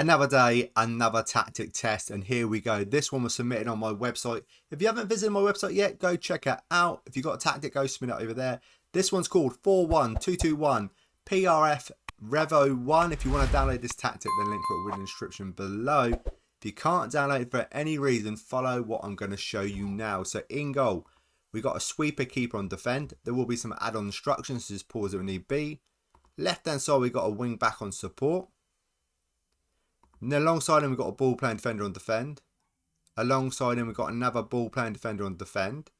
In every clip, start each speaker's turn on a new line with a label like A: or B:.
A: Another day, another tactic test, and here we go. This one was submitted on my website. If you haven't visited my website yet, go check it out. If you've got a tactic, go submit it over there. This one's called 41221 PRFREVO1. If you want to download this tactic, then link for it in the description below. If you can't download it for any reason, follow what I'm going to show you now. So in goal, we got a sweeper, keeper on defend. There will be some add-on instructions, so just pause it when need be. Left hand side, we got a wing back on support. And then alongside him, we've got a ball playing defender on defend. Alongside him, we've got another ball playing defender on defend.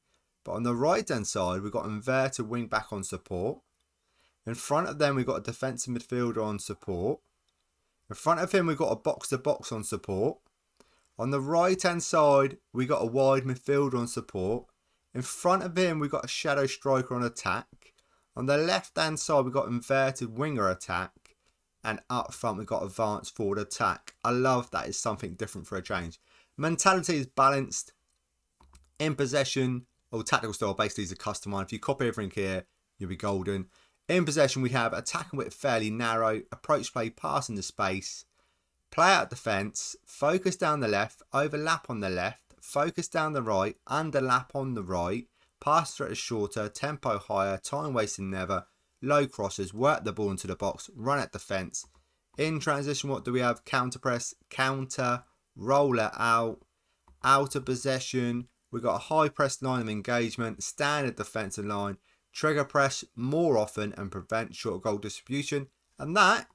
A: But on the right hand side, we've got inverted wing back on support. In front of them, we've got a defensive midfielder on support. In front of him, we've got a box to box on support. On the right hand side, we got a wide midfielder on support. In front of him, we've got a shadow striker on attack. On the left hand side, we've got inverted winger attack. And up front, we've got advanced forward attack. I love that. It's something different for a change. Mentality is balanced. In possession, or tactical style, basically is a custom one. If you copy everything here, you'll be golden. In possession, we have attacking width fairly narrow, approach play, pass into space, play out defence, focus down the left, overlap on the left, focus down the right, underlap on the right, pass threat is shorter, tempo higher, time wasting never, low crosses, work the ball into the box, run at defence. In transition, what do we have? Counter press, counter, roller out, out of possession. We've got a high press line of engagement, standard defensive line, trigger press more often and prevent short goal distribution. And that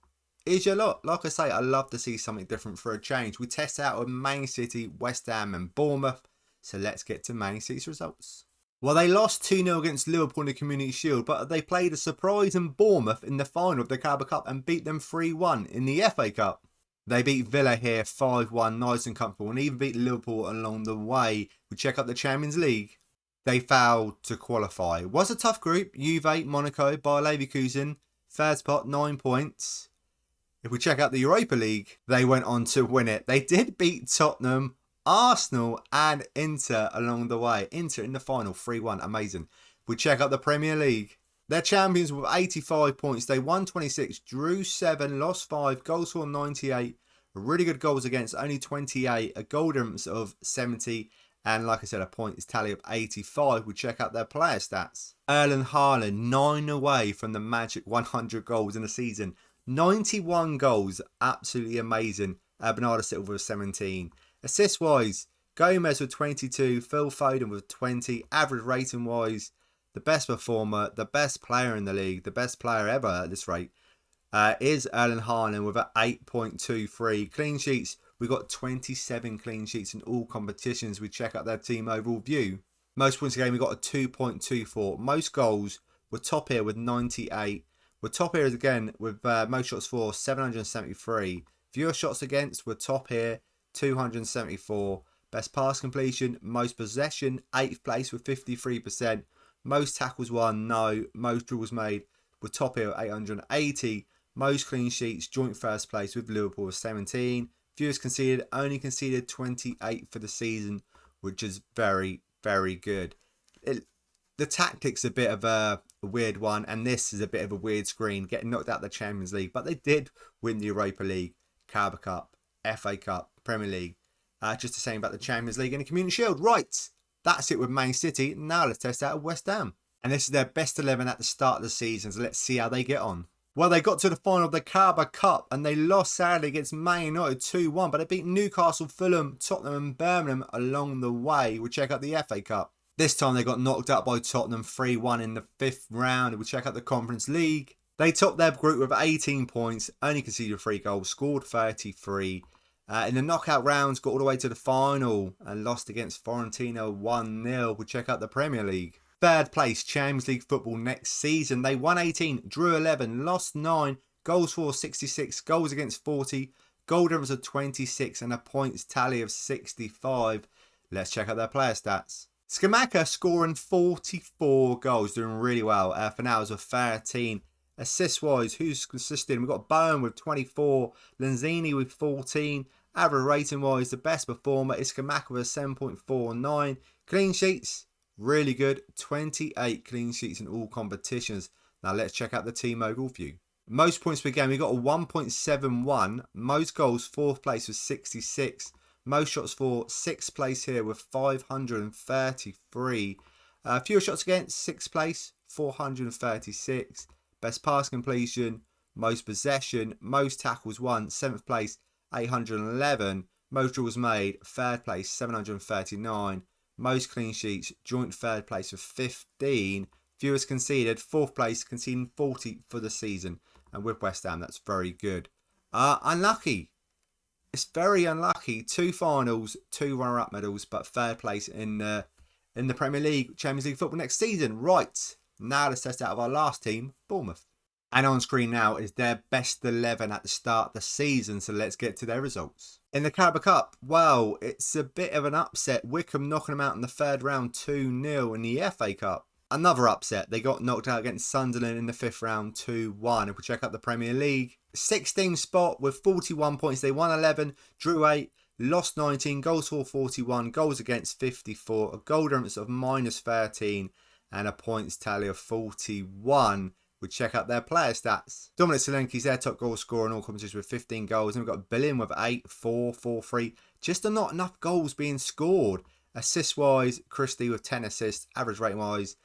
A: is your lot. Like I say, I love to see something different for a change. We test out with Man City, West Ham and Bournemouth. So let's get to Man City's results. Well, they lost 2-0 against Liverpool in the Community Shield, but they played a surprising Bournemouth in the final of the Carabao Cup and beat them 3-1 in the FA Cup. They beat Villa here 5-1, nice and comfortable, and even beat Liverpool along the way. We check out the Champions League. They failed to qualify. It was a tough group. Juve, Monaco, Bayer Leverkusen, third spot, 9 points. If we check out the Europa League, they went on to win it. They did beat Tottenham, Arsenal and Inter along the way. Inter in the final, 3-1. Amazing. We check out the Premier League. They're champions with 85 points. They won 26, drew 7, lost 5, goals for 98. Really good goals against, only 28. A goal difference of 70. And like I said, a points tally of 85. We check out their player stats. Erling Haaland, 9 away from the magic 100 goals in the season. 91 goals. Absolutely amazing. Bernardo Silva with 17. Assist-wise, Gomez with 22, Phil Foden with 20. Average rating-wise, the best performer, the best player in the league, the best player ever at this rate, is Erling Haaland with an 8.23. Clean sheets, we got 27 clean sheets in all competitions. We check out their team overall view. Most points a game, we got a 2.24. Most goals, we're top here with 98. We're top here again with most shots for, 773. Fewer shots against, we're top here, 274. Best pass completion, most possession, 8th place with 53%. Most tackles won, no. Most dribbles made, we're top here at 880. Most clean sheets, joint first place with Liverpool with 17. Fewest conceded, only conceded 28 for the season, which is very, very good. The tactics a bit of a weird one, and this is a bit of a weird screen, getting knocked out of the Champions League, but they did win the Europa League, Carabao Cup, FA Cup, Premier League. Just the same about the Champions League and the Community Shield. Right, that's it with Man City. Now let's test out West Ham. And this is their best 11 at the start of the season, so let's see how they get on. Well, they got to the final of the Carabao Cup and they lost sadly against Man United 2-1, but they beat Newcastle, Fulham, Tottenham and Birmingham along the way. We'll check out the FA Cup. This time they got knocked out by Tottenham 3-1 in the 5th round. We'll check out the Conference League. They topped their group with 18 points, only conceded 3 goals, scored 33. In the knockout rounds, got all the way to the final and lost against Fiorentina 1-0. We'll check out the Premier League. Third place, Champions League football next season. They won 18, drew 11, lost 9, goals for 66, goals against 40, goal difference of 26 and a points tally of 65. Let's check out their player stats. Scamacca scoring 44 goals, doing really well. Fernandez with 13. Assist-wise, who's consistent? We've got Bowen with 24, Lanzini with 14. Average rating-wise, the best performer is Scamacca with a 7.49. Clean sheets, really good. 28 clean sheets in all competitions. Now let's check out the team overall view. Most points per game, we got a 1.71. Most goals, 4th place with 66. Most shots for 6th place here with 533. Fewer shots against, 6th place, 436. Best pass completion, most possession, most tackles won, 7th place, 811. Most draws made, 3rd place, 739. Most clean sheets, joint 3rd place with 15. Fewest conceded, 4th place, conceding 40 for the season. And with West Ham, that's very good. Unlucky. It's very unlucky. 2 finals, 2 runner-up medals, but 3rd place in the Premier League, Champions League football next season. Right, now let's test out of our last team, Bournemouth. And on screen now is their best 11 at the start of the season, so let's get to their results. In the Carabao Cup, well, it's a bit of an upset. Wickham knocking them out in the 3rd round 2-0 in the FA Cup. Another upset, they got knocked out against Sunderland in the 5th round 2-1. If we check out the Premier League, 16th spot with 41 points. They won 11, drew 8, lost 19, goals for 41, goals against 54, a goal difference of -13, and a points tally of 41. We check out their player stats. Dominic Solanke's their top goal scorer in all competitions with 15 goals. And we've got Billing with 8, 4, 4, 3. Just not enough goals being scored. Assist-wise, Christie with 10 assists. Average rating-wise,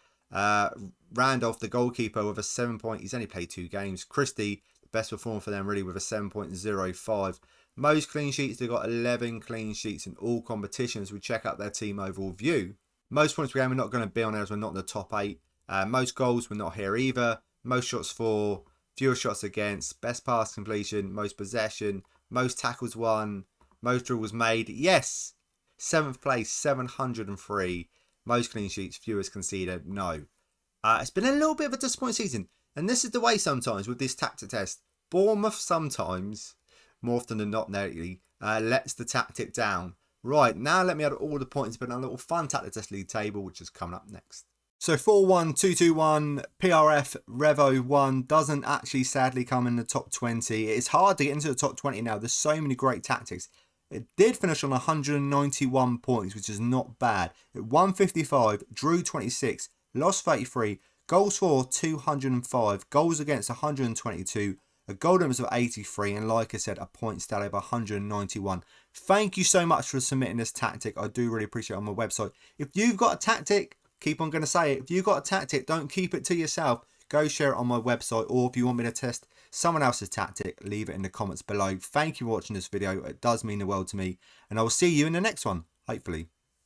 A: Randolph, the goalkeeper, with a 7 point. He's only played 2 games. Christie, the best performer for them, really, with a 7.05. Most clean sheets, they've got 11 clean sheets in all competitions. We check out their team overall view. Most points per game, we're not going to be on there as we're not in the top 8. Most goals, we're not here either. Most shots for, fewer shots against, best pass completion, most possession, most tackles won, most draws made. Yes, 7th place, 703. Most clean sheets, fewest conceded. No. It's been a little bit of a disappointing season. And this is the way sometimes with this tactic test. Bournemouth sometimes, more often than not lately, lets the tactic down. Right, now let me add all the points, but a little fun tactic test league table, which is coming up next. So 4-1, 2-2-1, PRFREVO1 doesn't actually sadly come in the top 20. It's hard to get into the top 20 now. There's so many great tactics. It did finish on 191 points, which is not bad. It won 55, drew 26, lost 33, goals for 205, goals against 122, a goal difference of 83, and like I said, a points tally of 191. Thank you so much for submitting this tactic. I do really appreciate it on my website. If you've got a tactic, keep on going to say it. If you've got a tactic, don't keep it to yourself. Go share it on my website, or if you want me to test someone else's tactic, leave it in the comments below. Thank you for watching this video. It does mean the world to me, and I will see you in the next one, hopefully.